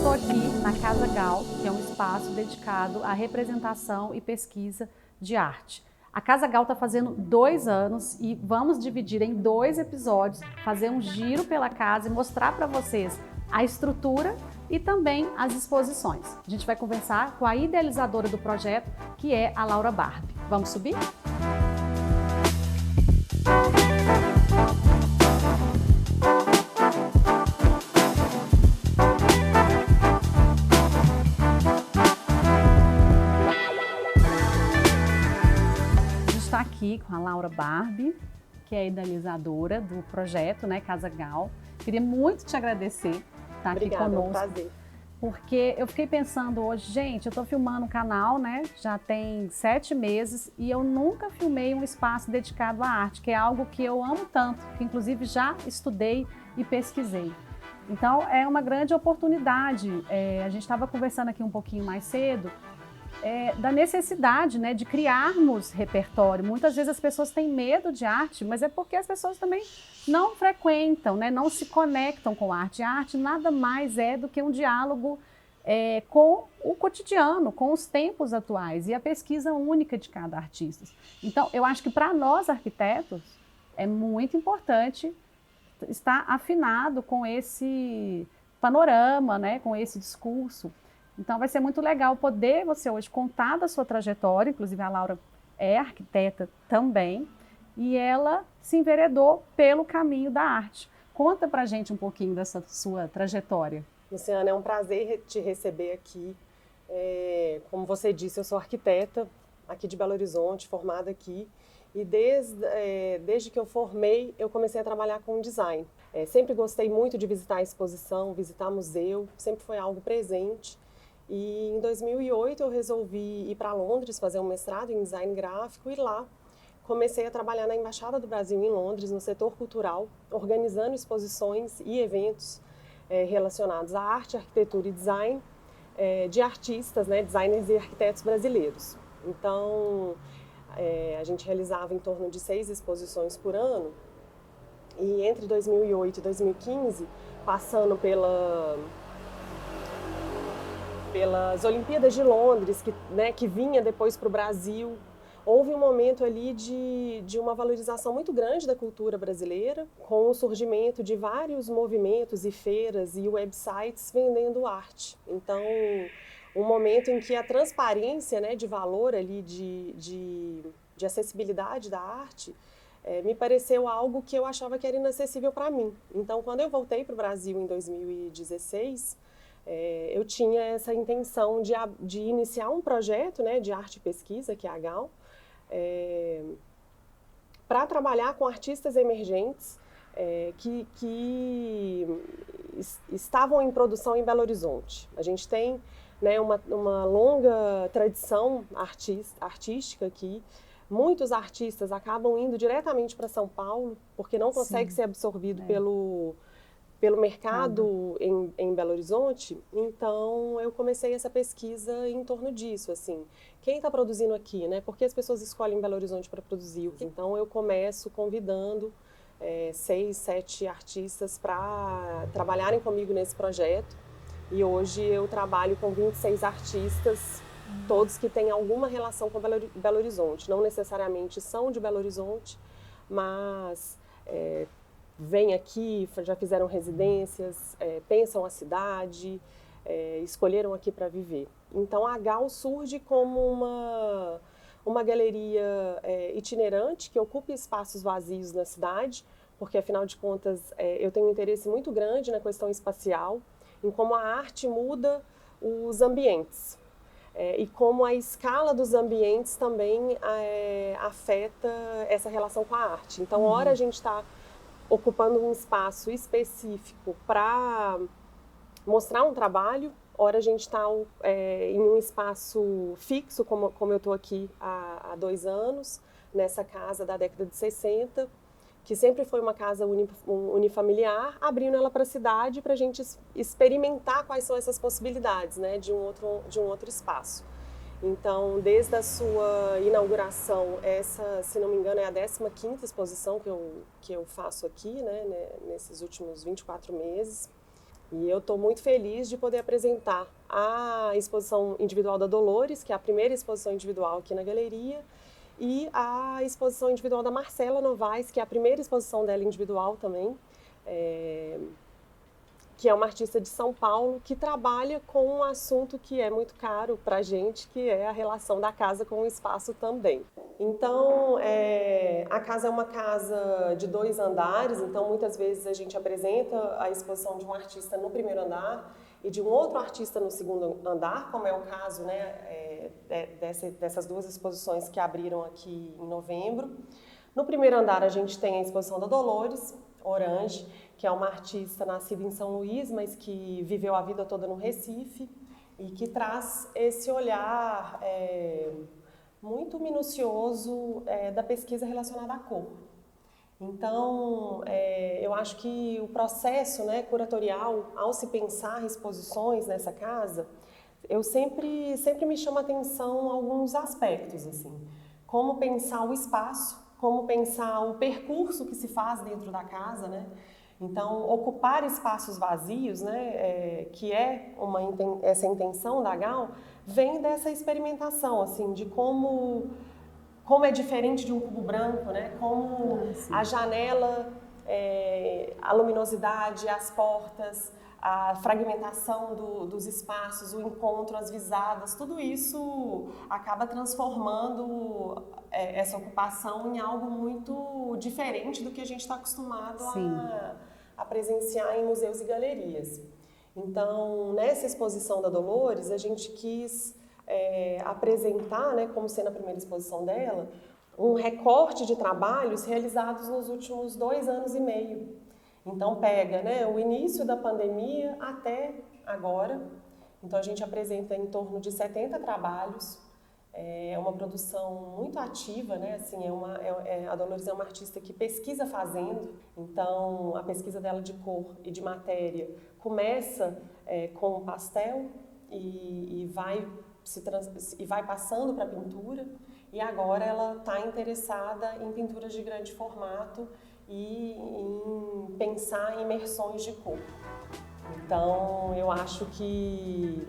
estou aqui na Casa Gal, que é um espaço dedicado à representação e pesquisa de arte. A Casa Gal está fazendo 2 anos e vamos dividir em 2 episódios, fazer um giro pela casa e mostrar para vocês a estrutura e também as exposições. A gente vai conversar com a idealizadora do projeto, que é a Laura Barbie. Vamos subir? Aqui com a Laura Barbie, que é a idealizadora do projeto, né, Casa Gal. Queria muito te agradecer por estar aqui conosco. É um prazer. Porque eu fiquei pensando hoje, gente, eu estou filmando um canal, né, já tem 7 meses e eu nunca filmei um espaço dedicado à arte, que é algo que eu amo tanto, que inclusive já estudei e pesquisei. Então é uma grande oportunidade. A gente estava conversando aqui um pouquinho mais cedo, da necessidade, né, de criarmos repertório. Muitas vezes as pessoas têm medo de arte, mas é porque as pessoas também não frequentam, né, não se conectam com a arte. A arte nada mais é do que um diálogo com o cotidiano, com os tempos atuais e a pesquisa única de cada artista. Então, eu acho que para nós arquitetos é muito importante estar afinado com esse panorama, né, com esse discurso. Então vai ser muito legal poder você hoje contar da sua trajetória, inclusive a Laura é arquiteta também, e ela se enveredou pelo caminho da arte. Conta pra gente um pouquinho dessa sua trajetória. Luciana, é um prazer te receber aqui. Como você disse, eu sou arquiteta aqui de Belo Horizonte, formada aqui, e desde que eu formei, eu comecei a trabalhar com design. Sempre gostei muito de visitar a exposição, visitar museu, sempre foi algo presente. E em 2008 eu resolvi ir para Londres fazer um mestrado em design gráfico e lá comecei a trabalhar na Embaixada do Brasil em Londres, no setor cultural, organizando exposições e eventos relacionados à arte, arquitetura e design de artistas, né, designers e arquitetos brasileiros. Então, a gente realizava em torno de 6 exposições por ano e entre 2008 e 2015, passando pelas Olimpíadas de Londres, que vinha depois para o Brasil, houve um momento ali de uma valorização muito grande da cultura brasileira, com o surgimento de vários movimentos e feiras e websites vendendo arte. Então, um momento em que a transparência, né, de valor ali, de acessibilidade da arte, me pareceu algo que eu achava que era inacessível para mim. Então, quando eu voltei para o Brasil em 2016, eu tinha essa intenção de iniciar um projeto, né, de arte e pesquisa, que é a GAL, para trabalhar com artistas emergentes que estavam em produção em Belo Horizonte. A gente tem, né, uma longa tradição artística aqui. Muitos artistas acabam indo diretamente para São Paulo, porque não consegue ser absorvido pelo mercado em Belo Horizonte. Então eu comecei essa pesquisa em torno disso, assim, quem está produzindo aqui, né? Por que as pessoas escolhem Belo Horizonte para produzir? Então eu começo convidando 6, 7 artistas para trabalharem comigo nesse projeto, e hoje eu trabalho com 26 artistas, todos que têm alguma relação com Belo Horizonte, não necessariamente são de Belo Horizonte, mas vêm aqui, já fizeram residências, pensam a cidade, escolheram aqui para viver. Então a GAL surge como uma galeria itinerante que ocupa espaços vazios na cidade, porque afinal de contas eu tenho um interesse muito grande na questão espacial, em como a arte muda os ambientes. E como a escala dos ambientes também afeta essa relação com a arte. Então, ora a gente está ocupando um espaço específico para mostrar um trabalho, ora a gente está em um espaço fixo, como eu estou aqui há 2 anos, nessa casa da década de 60, que sempre foi uma casa unifamiliar, abrindo ela para a cidade para a gente experimentar quais são essas possibilidades, né, de um outro espaço. Então, desde a sua inauguração, essa, se não me engano, é a 15ª exposição que eu faço aqui, né, nesses últimos 24 meses. E eu estou muito feliz de poder apresentar a exposição individual da Dolores, que é a primeira exposição individual aqui na galeria, e a exposição individual da Marcela Novaes, que é a primeira exposição dela individual também, que é uma artista de São Paulo, que trabalha com um assunto que é muito caro para a gente, que é a relação da casa com o espaço também. Então, a casa é uma casa de 2 andares, então muitas vezes a gente apresenta a exposição de um artista no primeiro andar e de um outro artista no segundo andar, como é o caso, né, dessas 2 exposições que abriram aqui em novembro. No primeiro andar a gente tem a exposição da Dolores Orange, que é uma artista nascida em São Luís, mas que viveu a vida toda no Recife e que traz esse olhar muito minucioso da pesquisa relacionada à cor. Então, eu acho que o processo, né, curatorial, ao se pensar exposições nessa casa, eu sempre me chama a atenção alguns aspectos, assim, como pensar o espaço, como pensar o percurso que se faz dentro da casa, né? Então, ocupar espaços vazios, né, que é essa intenção da Gal, vem dessa experimentação, assim, de como é diferente de um cubo branco, né? Como a janela, a luminosidade, as portas, a fragmentação dos espaços, o encontro, as visadas, tudo isso acaba transformando essa ocupação em algo muito diferente do que a gente está acostumado a presenciar em museus e galerias. Então, nessa exposição da Dolores, a gente quis apresentar, né, como sendo a primeira exposição dela, um recorte de trabalhos realizados nos últimos 2 anos e meio. Então pega, né, o início da pandemia até agora. Então a gente apresenta em torno de 70 trabalhos. É uma produção muito ativa, né? Assim, a Dolores é uma artista que pesquisa fazendo. Então a pesquisa dela de cor e de matéria começa com o pastel e vai passando para a pintura. E agora ela está interessada em pinturas de grande formato e em pensar em imersões de cor. Então, eu acho que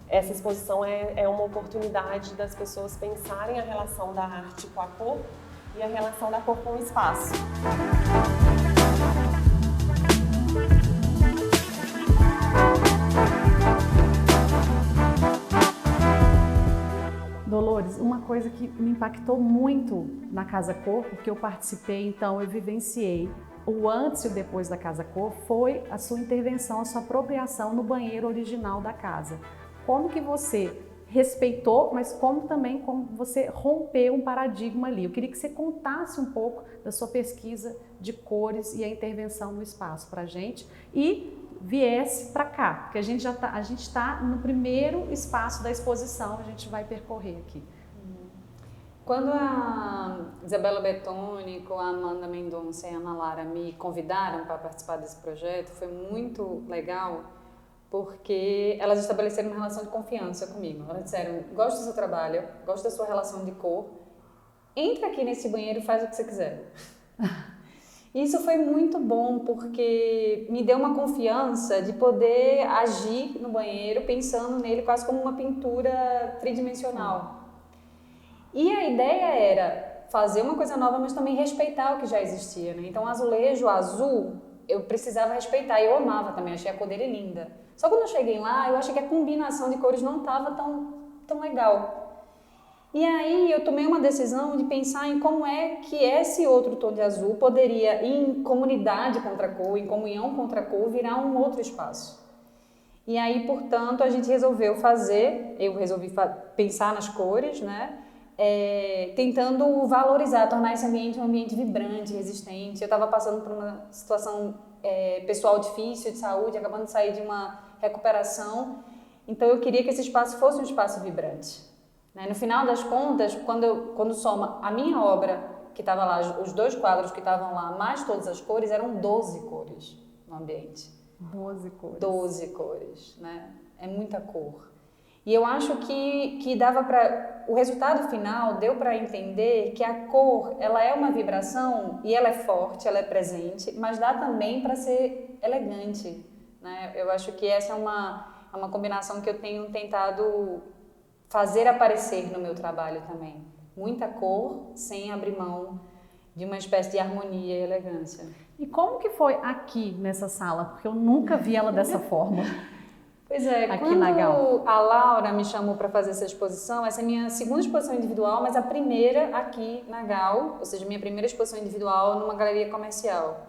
essa exposição é uma oportunidade das pessoas pensarem a relação da arte com a cor e a relação da cor com o espaço. Dolores, uma coisa que me impactou muito na Casa Cor, porque eu participei, então eu vivenciei o antes e o depois da Casa Cor, foi a sua intervenção, a sua apropriação no banheiro original da casa. Como que você respeitou, mas como você rompeu um paradigma ali. Eu queria que você contasse um pouco da sua pesquisa de cores e a intervenção no espaço para a gente e viesse para cá, porque a gente está no primeiro espaço da exposição, a gente vai percorrer aqui. Quando a Isabela Betoni, a Amanda Mendonça e a Ana Lara me convidaram para participar desse projeto, foi muito legal, porque elas estabeleceram uma relação de confiança comigo. Elas disseram, gosto do seu trabalho, gosto da sua relação de cor, entra aqui nesse banheiro e faz o que você quiser. Isso foi muito bom, porque me deu uma confiança de poder agir no banheiro, pensando nele quase como uma pintura tridimensional. E a ideia era fazer uma coisa nova, mas também respeitar o que já existia, né? Então, o azulejo azul, eu precisava respeitar, eu amava também, achei a cor dele linda. Só quando eu cheguei lá, eu achei que a combinação de cores não estava tão legal. E aí eu tomei uma decisão de pensar em como é que esse outro tom de azul poderia, em comunidade contra a cor, em comunhão contra a cor, virar um outro espaço. E aí, portanto, a gente resolveu eu resolvi pensar nas cores, né? Tentando valorizar, tornar esse ambiente um ambiente vibrante, resistente. Eu estava passando por uma situação pessoal difícil, de saúde, acabando de sair de uma recuperação. Então eu queria que esse espaço fosse um espaço vibrante. No final das contas, quando soma a minha obra, que estava lá, os 2 quadros que estavam lá, mais todas as cores, eram 12 cores no ambiente. 12 cores. 12 cores, né? É muita cor. E eu acho que dava para... O resultado final deu para entender que a cor, ela é uma vibração e ela é forte, ela é presente, mas dá também para ser elegante, né? Eu acho que essa é uma combinação que eu tenho tentado fazer aparecer no meu trabalho também. Muita cor, sem abrir mão de uma espécie de harmonia e elegância. E como que foi aqui nessa sala? Porque eu nunca vi ela dessa forma. Pois é, aqui quando na Gal. a Laura me chamou para fazer essa exposição, essa é a minha segunda exposição individual, mas a primeira aqui na Gal, ou seja, minha primeira exposição individual numa galeria comercial.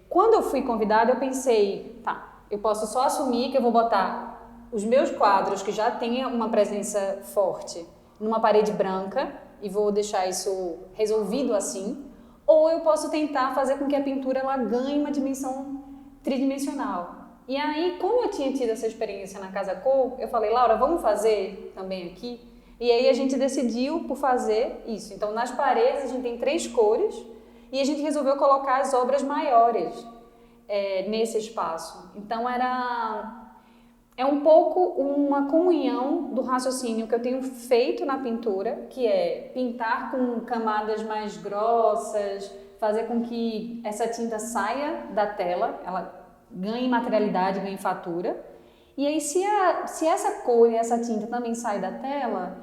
Quando eu fui convidada, eu pensei, tá, eu posso só assumir que eu vou botar os meus quadros, que já têm uma presença forte, numa parede branca e vou deixar isso resolvido assim, ou eu posso tentar fazer com que a pintura ela ganhe uma dimensão tridimensional. E aí, como eu tinha tido essa experiência na Casa Cor, eu falei, Laura, vamos fazer também aqui? E aí a gente decidiu por fazer isso. Então, nas paredes a gente tem 3 cores e a gente resolveu colocar as obras maiores nesse espaço. Então, é um pouco uma comunhão do raciocínio que eu tenho feito na pintura, que é pintar com camadas mais grossas, fazer com que essa tinta saia da tela, ela ganhe materialidade, ganhe fatura. E aí, se essa cor e essa tinta também sai da tela,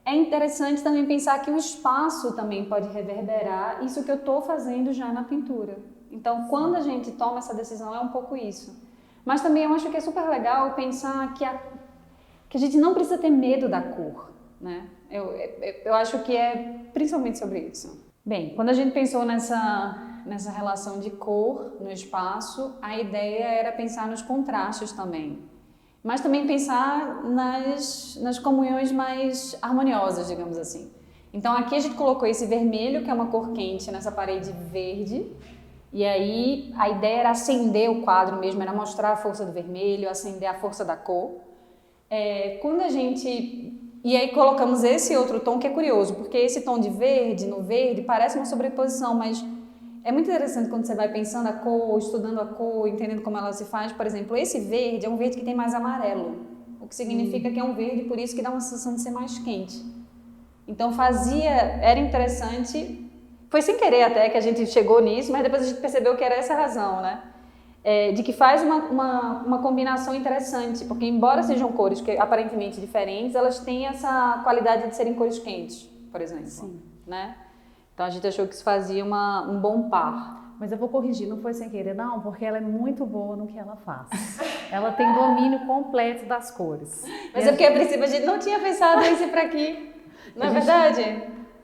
é interessante também pensar que o espaço também pode reverberar isso que eu estou fazendo já na pintura. Então, quando a gente toma essa decisão, é um pouco isso. Mas também eu acho que é super legal pensar que a gente não precisa ter medo da cor, né? Eu acho que é principalmente sobre isso. Bem, quando a gente pensou nessa relação de cor no espaço, a ideia era pensar nos contrastes também. Mas também pensar nas comunhões mais harmoniosas, digamos assim. Então aqui a gente colocou esse vermelho, que é uma cor quente, nessa parede verde. E aí a ideia era acender o quadro mesmo, era mostrar a força do vermelho, acender a força da cor. E aí colocamos esse outro tom que é curioso, porque esse tom de verde no verde parece uma sobreposição, mas é muito interessante quando você vai pensando a cor, estudando a cor, entendendo como ela se faz. Por exemplo, esse verde é um verde que tem mais amarelo, o que significa que é um verde, por isso que dá uma sensação de ser mais quente. Então era interessante. Foi sem querer até que a gente chegou nisso, mas depois a gente percebeu que era essa a razão, né? De que faz uma combinação interessante, porque embora sejam cores que, aparentemente diferentes, elas têm essa qualidade de serem cores quentes, por exemplo. Sim. Né? Então a gente achou que isso fazia um bom par. Mas eu vou corrigir, não foi sem querer, não, porque ela é muito boa no que ela faz. Ela tem domínio completo das cores. Mas porque a princípio a gente não tinha pensado isso para aqui, não é verdade?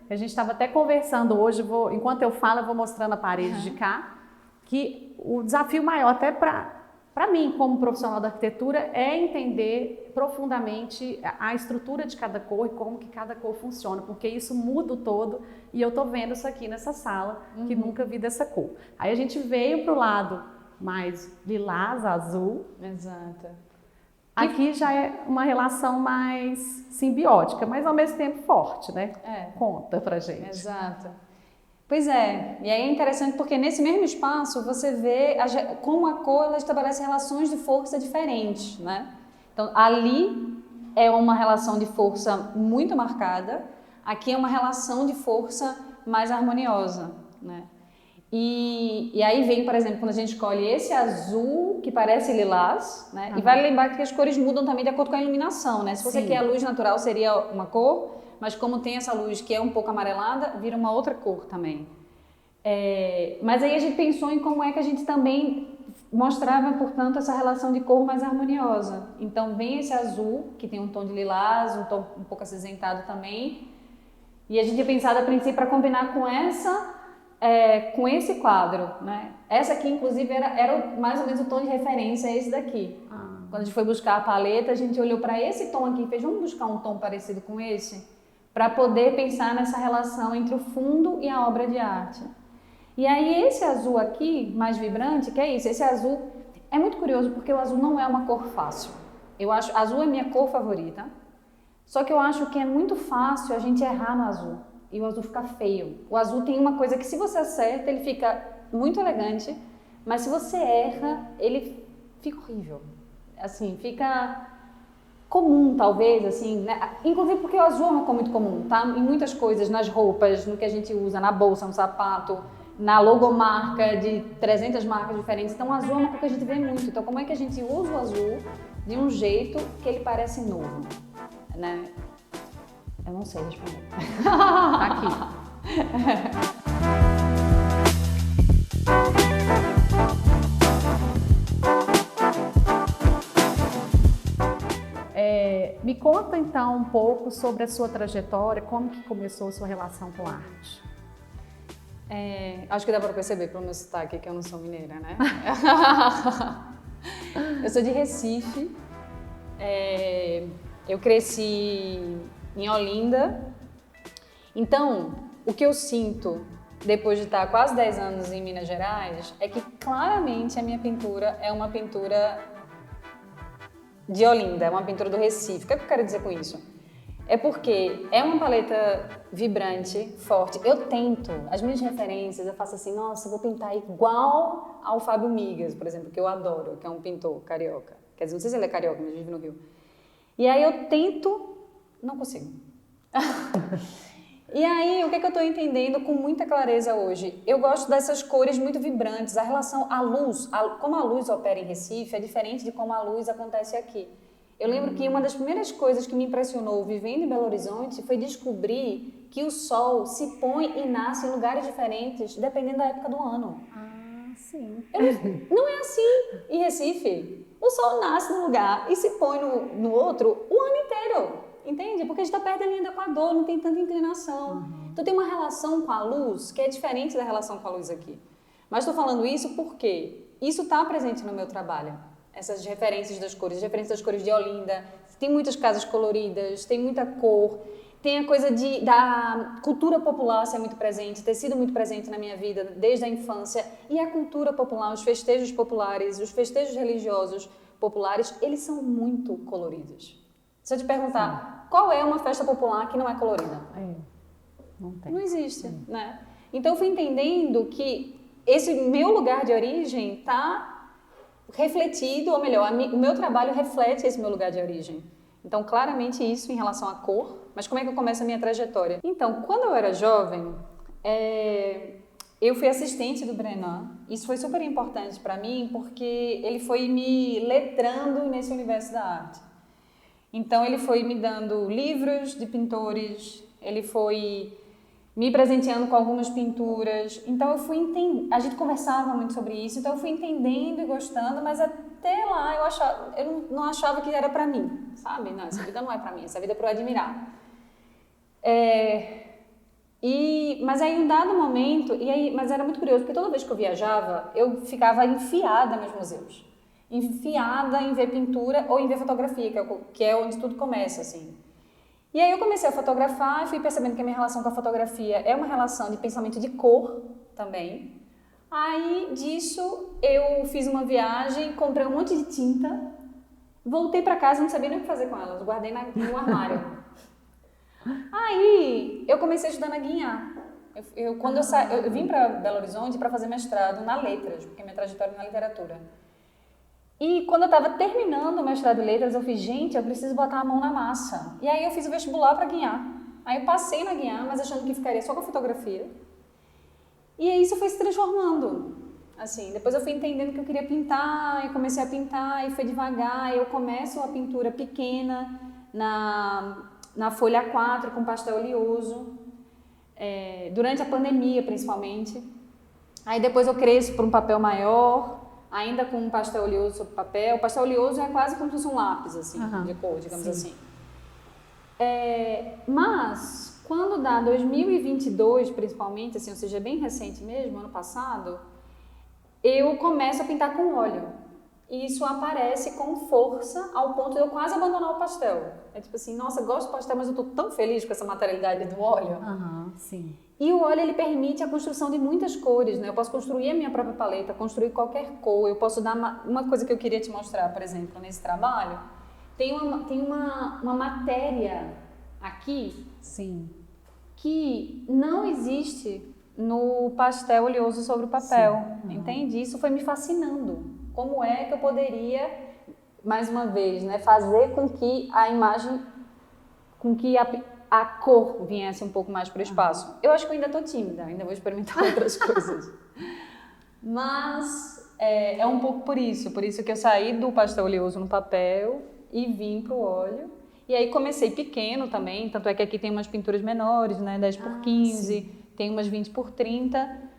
A gente estava até conversando hoje, enquanto eu falo, eu vou mostrando a parede de cá, que o desafio maior até para mim, como profissional da arquitetura, é entender profundamente a estrutura de cada cor e como que cada cor funciona, porque isso muda o todo e eu estou vendo isso aqui nessa sala, que nunca vi dessa cor. Aí a gente veio para o lado mais lilás, azul. Exato. Aqui já é uma relação mais simbiótica, mas ao mesmo tempo forte, né? Conta pra gente. Exato. Pois é, e aí é interessante porque nesse mesmo espaço você vê como a cor ela estabelece relações de força diferentes, né? Então ali é uma relação de força muito marcada, aqui é uma relação de força mais harmoniosa, né? E aí vem, por exemplo, quando a gente escolhe esse azul que parece lilás, né? E vale lembrar que as cores mudam também de acordo com a iluminação, né? Se você quer a luz natural seria uma cor, mas como tem essa luz que é um pouco amarelada, vira uma outra cor também. Mas aí a gente pensou em como é que a gente também mostrava, portanto, essa relação de cor mais harmoniosa. Então vem esse azul, que tem um tom de lilás, um tom um pouco acinzentado também, e a gente tinha pensado a princípio para combinar com esse quadro, né? Essa aqui, inclusive, era mais ou menos o tom de referência, esse daqui. Quando a gente foi buscar a paleta, a gente olhou para esse tom aqui e fez, vamos buscar um tom parecido com esse? Para poder pensar nessa relação entre o fundo e a obra de arte. E aí esse azul aqui, mais vibrante, que é isso, esse azul é muito curioso porque o azul não é uma cor fácil. Eu acho, azul é minha cor favorita, só que eu acho que é muito fácil a gente errar no azul. E o azul fica feio. O azul tem uma coisa que se você acerta, ele fica muito elegante, mas se você erra, ele fica horrível. Assim, fica comum, talvez, assim, né? Inclusive porque o azul é uma cor muito comum, tá? Em muitas coisas, nas roupas, no que a gente usa, na bolsa, no sapato. na logomarca de 300 marcas diferentes. Então, o azul é uma cor que a gente vê muito. Então, como é que a gente usa o azul de um jeito que ele parece novo, né? Eu não sei responder. Aqui. Me conta então um pouco sobre a sua trajetória, como que começou a sua relação com a arte? Acho que dá para perceber pelo meu sotaque que eu não sou mineira, né? Eu sou de Recife, eu cresci em Olinda, então o que eu sinto depois de estar quase 10 anos em Minas Gerais é que claramente a minha pintura é uma pintura de Olinda, é uma pintura do Recife. O que é que eu quero dizer com isso? É porque é uma paleta vibrante, forte. Eu tento, as minhas referências, eu faço assim, nossa, eu vou pintar igual ao Fábio Migas, por exemplo, que eu adoro, que é um pintor carioca. Quer dizer, não sei se ele é carioca, mas vive no Rio. E aí eu tento, não consigo. E aí, o que é que eu estou entendendo com muita clareza hoje? Eu gosto dessas cores muito vibrantes. A relação à luz, como a luz opera em Recife, é diferente de como a luz acontece aqui. Eu lembro que uma das primeiras coisas que me impressionou vivendo em Belo Horizonte foi descobrir que o sol se põe e nasce em lugares diferentes, dependendo da época do ano. Ah, sim. Não é assim em Recife. O sol nasce num lugar e se põe no outro o ano inteiro. Entende? Porque a gente está perto da linha do Equador, não tem tanta inclinação. Então tem uma relação com a luz que é diferente da relação com a luz aqui. Mas estou falando isso porque isso está presente no meu trabalho. Essas referências das cores, as referências das cores de Olinda. Tem muitas casas coloridas, tem muita cor. Tem a coisa da cultura popular ser muito presente, ter sido muito presente na minha vida desde a infância. E a cultura popular, os festejos populares, os festejos religiosos populares, eles são muito coloridos. Se eu te perguntar, qual é uma festa popular que não é colorida? Não tem. Não existe, né? Então eu fui entendendo que esse meu lugar de origem está refletido, ou melhor, o meu trabalho reflete esse meu lugar de origem. Então, claramente isso em relação à cor. Mas como é que eu começo a minha trajetória? Então, quando eu era jovem, eu fui assistente do Brenan. Isso foi super importante para mim, porque ele foi me letrando nesse universo da arte. Então, ele foi me dando livros de pintores, ele foi me presenteando com algumas pinturas. Então, eu fui entendendo, a gente conversava muito sobre isso, então eu fui entendendo e gostando, mas até lá eu não achava que era para mim, sabe? Não, essa vida não é para mim, essa vida é para eu admirar. Mas aí, em um dado momento, mas era muito curioso, porque toda vez que eu viajava, eu ficava enfiada nos museus. Enfiada em ver pintura ou em ver fotografia, que é onde tudo começa, assim. E aí eu comecei a fotografar e fui percebendo que a minha relação com a fotografia é uma relação de pensamento de cor também. Aí, disso, eu fiz uma viagem, comprei um monte de tinta, voltei para casa e não sabia nem o que fazer com elas, guardei no armário. Aí, eu comecei a estudar na Guiná. Eu vim para Belo Horizonte para fazer mestrado na Letras, porque minha trajetória é na literatura. E quando eu estava terminando o mestrado em letras, eu fiz, gente, eu preciso botar a mão na massa. E aí eu fiz o vestibular para Guiná. Aí eu passei na Guiná, mas achando que ficaria só com a fotografia. E aí isso foi se transformando. Assim, depois eu fui entendendo que eu queria pintar, e comecei a pintar, e foi devagar. Eu começo a pintura pequena, na folha A4, com pastel oleoso, durante a pandemia, principalmente. Aí depois eu cresço para um papel maior, ainda com um pastel oleoso sobre papel. O pastel oleoso é quase como se fosse um lápis, assim, de cor, digamos assim. Mas, quando dá 2022, principalmente, assim, ou seja, bem recente mesmo, ano passado, eu começo a pintar com óleo. E isso aparece com força ao ponto de eu quase abandonar o pastel. É tipo assim, nossa, gosto do pastel, mas eu tô tão feliz com essa materialidade do óleo. Sim. E o óleo, ele permite a construção de muitas cores, né? Eu posso construir a minha própria paleta, construir qualquer cor. Eu posso dar uma coisa que eu queria te mostrar, por exemplo, nesse trabalho. Tem uma matéria aqui. Sim. Que não existe no pastel oleoso sobre o papel. Entende? Isso foi me fascinando. Como é que eu poderia, mais uma vez, né, fazer com que a imagem, com que a cor viesse um pouco mais para o espaço. Eu acho que eu ainda estou tímida, ainda vou experimentar outras coisas. Mas é um pouco por isso que eu saí do pastel oleoso no papel e vim para o óleo. E aí comecei pequeno também, tanto é que aqui tem umas pinturas menores, né, 10 por 15, tem umas 20 por 30,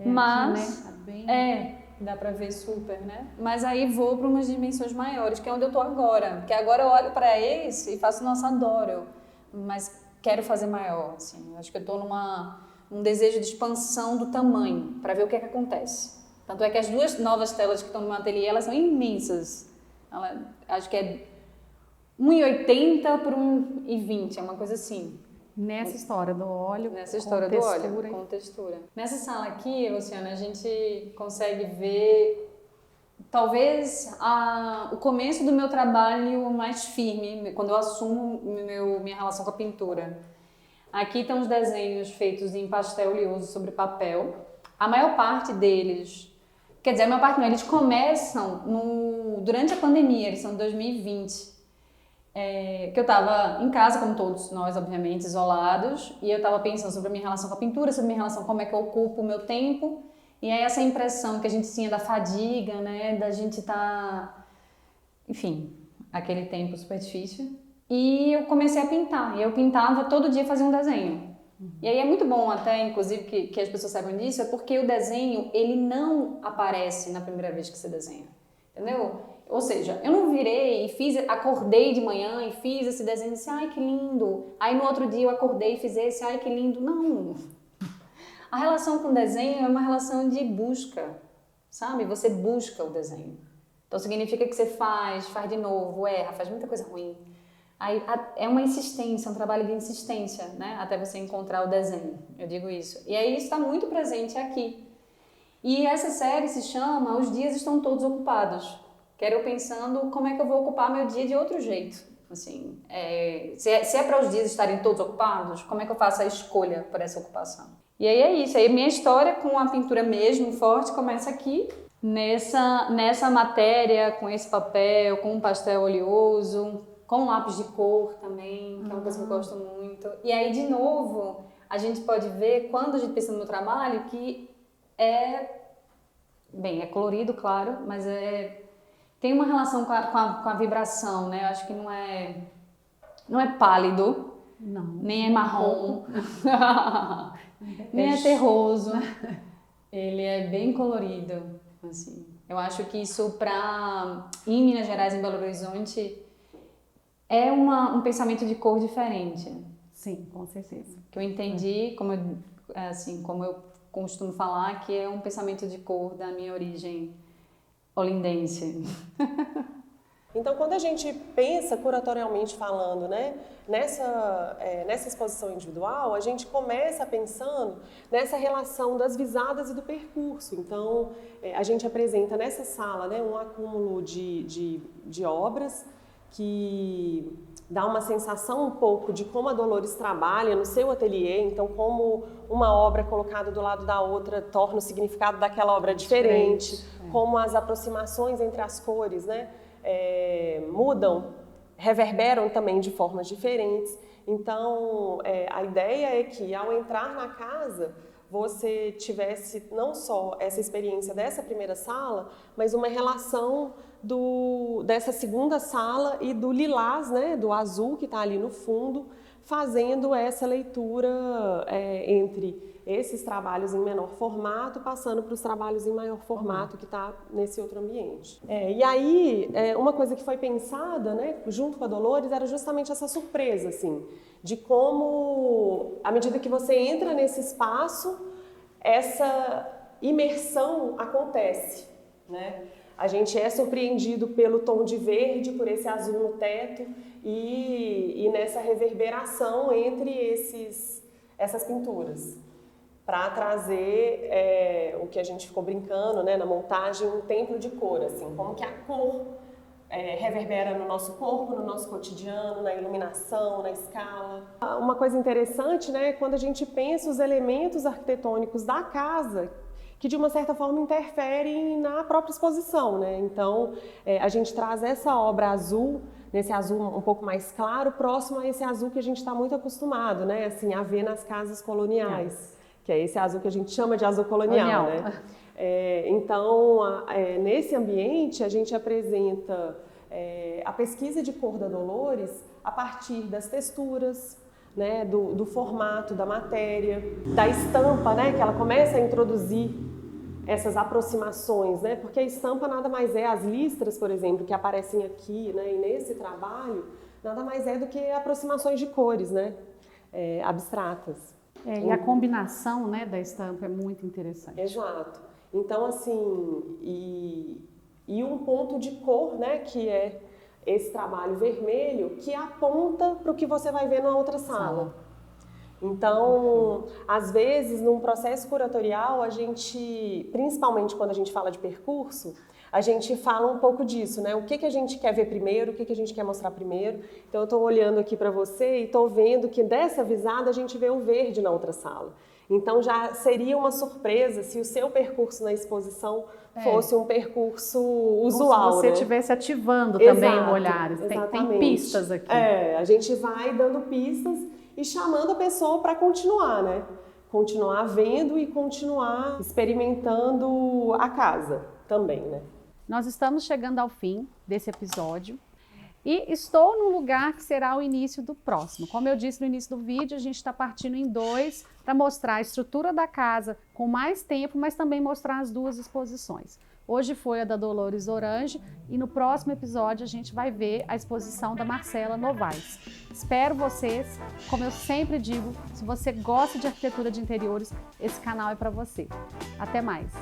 mas aqui, né? dá pra ver super, né? Mas aí vou para umas dimensões maiores, que é onde eu tô agora. Porque agora eu olho para esse e faço, nossa, adoro, mas quero fazer maior, assim. Acho que eu tô num desejo de expansão do tamanho, para ver o que é que acontece. Tanto é que as duas novas telas que estão no meu ateliê, elas são imensas. Acho que é 1,80 por 1,20, é uma coisa assim. Nessa história do óleo, com textura. Nessa sala aqui, Luciana, a gente consegue ver talvez o começo do meu trabalho mais firme, quando eu assumo minha relação com a pintura. Aqui estão os desenhos feitos em pastel oleoso sobre papel. A maior parte deles, quer dizer, a maior parte não, eles começam durante a pandemia, eles são de 2020. Que eu estava em casa, como todos nós, obviamente, isolados, e eu estava pensando sobre a minha relação com a pintura, sobre a minha relação, como é que eu ocupo o meu tempo, e aí essa impressão que a gente tinha da fadiga, né, da gente estar, enfim, aquele tempo super difícil, e eu comecei a pintar, e eu pintava todo dia, fazia um desenho. E aí é muito bom até, inclusive, que as pessoas saibam disso, é porque o desenho, ele não aparece na primeira vez que você desenha, entendeu? Ou seja, eu não virei e acordei de manhã e fiz esse desenho e disse, ai que lindo. Aí no outro dia eu acordei e fiz esse, ai que lindo. Não. A relação com o desenho é uma relação de busca, sabe? Você busca o desenho. Então significa que você faz de novo, erra, faz muita coisa ruim. Aí é uma insistência, um trabalho de insistência, né? Até você encontrar o desenho, eu digo isso. E aí isso está muito presente aqui. E essa série se chama Os Dias Estão Todos Ocupados. Que era eu pensando como é que eu vou ocupar meu dia de outro jeito. Assim, se é para os dias estarem todos ocupados, como é que eu faço a escolha por essa ocupação? E aí é isso. Aí minha história com a pintura mesmo forte começa aqui, nessa matéria, com esse papel, com um pastel oleoso, com lápis de cor também, que é uma coisa que eu gosto muito. E aí, de novo, a gente pode ver, quando a gente pensa no meu trabalho, que é colorido, claro, mas tem uma relação com a vibração, né? Eu acho que não é pálido, não, nem é marrom, nem é terroso. Ele é bem colorido, assim. Eu acho que isso em Minas Gerais, em Belo Horizonte, é um pensamento de cor diferente. Sim, com certeza. Que eu entendi, como eu costumo falar, que é um pensamento de cor da minha origem olindense. Então, quando a gente pensa curatorialmente falando, né, nessa exposição individual, a gente começa pensando nessa relação das visadas e do percurso. Então, a gente apresenta nessa sala, né, um acúmulo de obras que dá uma sensação um pouco de como a Dolores trabalha no seu ateliê, então como uma obra colocada do lado da outra torna o significado daquela obra diferente, como as aproximações entre as cores, né, mudam, reverberam também de formas diferentes. Então, a ideia é que ao entrar na casa, você tivesse não só essa experiência dessa primeira sala, mas uma relação dessa segunda sala e do lilás, né, do azul que está ali no fundo, fazendo essa leitura entre esses trabalhos em menor formato, passando para os trabalhos em maior formato que está nesse outro ambiente. E aí, uma coisa que foi pensada, né, junto com a Dolores, era justamente essa surpresa, assim, de como, à medida que você entra nesse espaço, essa imersão acontece, né? A gente é surpreendido pelo tom de verde, por esse azul no teto e nessa reverberação entre essas pinturas, para trazer o que a gente ficou brincando, né, na montagem, um templo de cor, assim, como que a cor reverbera no nosso corpo, no nosso cotidiano, na iluminação, na escala. Uma coisa interessante, né, quando a gente pensa os elementos arquitetônicos da casa, que de uma certa forma interferem na própria exposição, né? Então, a gente traz essa obra azul nesse azul um pouco mais claro, próximo a esse azul que a gente está muito acostumado, né? Assim, a ver nas casas coloniais, que é esse azul que a gente chama de azul colonial, né? Então, nesse ambiente, a gente apresenta a pesquisa de cor da Dolores a partir das texturas, né, do formato da matéria, da estampa, né, que ela começa a introduzir essas aproximações, né, porque a estampa nada mais é, as listras, por exemplo, que aparecem aqui, né, e nesse trabalho, nada mais é do que aproximações de cores, né, abstratas. E a combinação, né, da estampa é muito interessante. Exato. Então, assim, e um ponto de cor, né, que é esse trabalho vermelho, que aponta para o que você vai ver na outra sala. Então, às vezes, num processo curatorial, a gente, principalmente quando a gente fala de percurso, a gente fala um pouco disso, né? O que a gente quer ver primeiro, o que a gente quer mostrar primeiro. Então, eu estou olhando aqui para você e estou vendo que dessa visada a gente vê o verde na outra sala. Então, já seria uma surpresa se o seu percurso na exposição fosse um percurso usual, como se você estivesse ativando também o olhar. Tem pistas aqui. A gente vai dando pistas e chamando a pessoa para continuar, né? Continuar vendo e continuar experimentando a casa também, né? Nós estamos chegando ao fim desse episódio e estou num lugar que será o início do próximo. Como eu disse no início do vídeo, a gente está partindo em 2 para mostrar a estrutura da casa com mais tempo, mas também mostrar as 2 exposições. Hoje foi a da Dolores Orange e no próximo episódio a gente vai ver a exposição da Marcela Novaes. Espero vocês, como eu sempre digo, se você gosta de arquitetura de interiores, esse canal é para você. Até mais!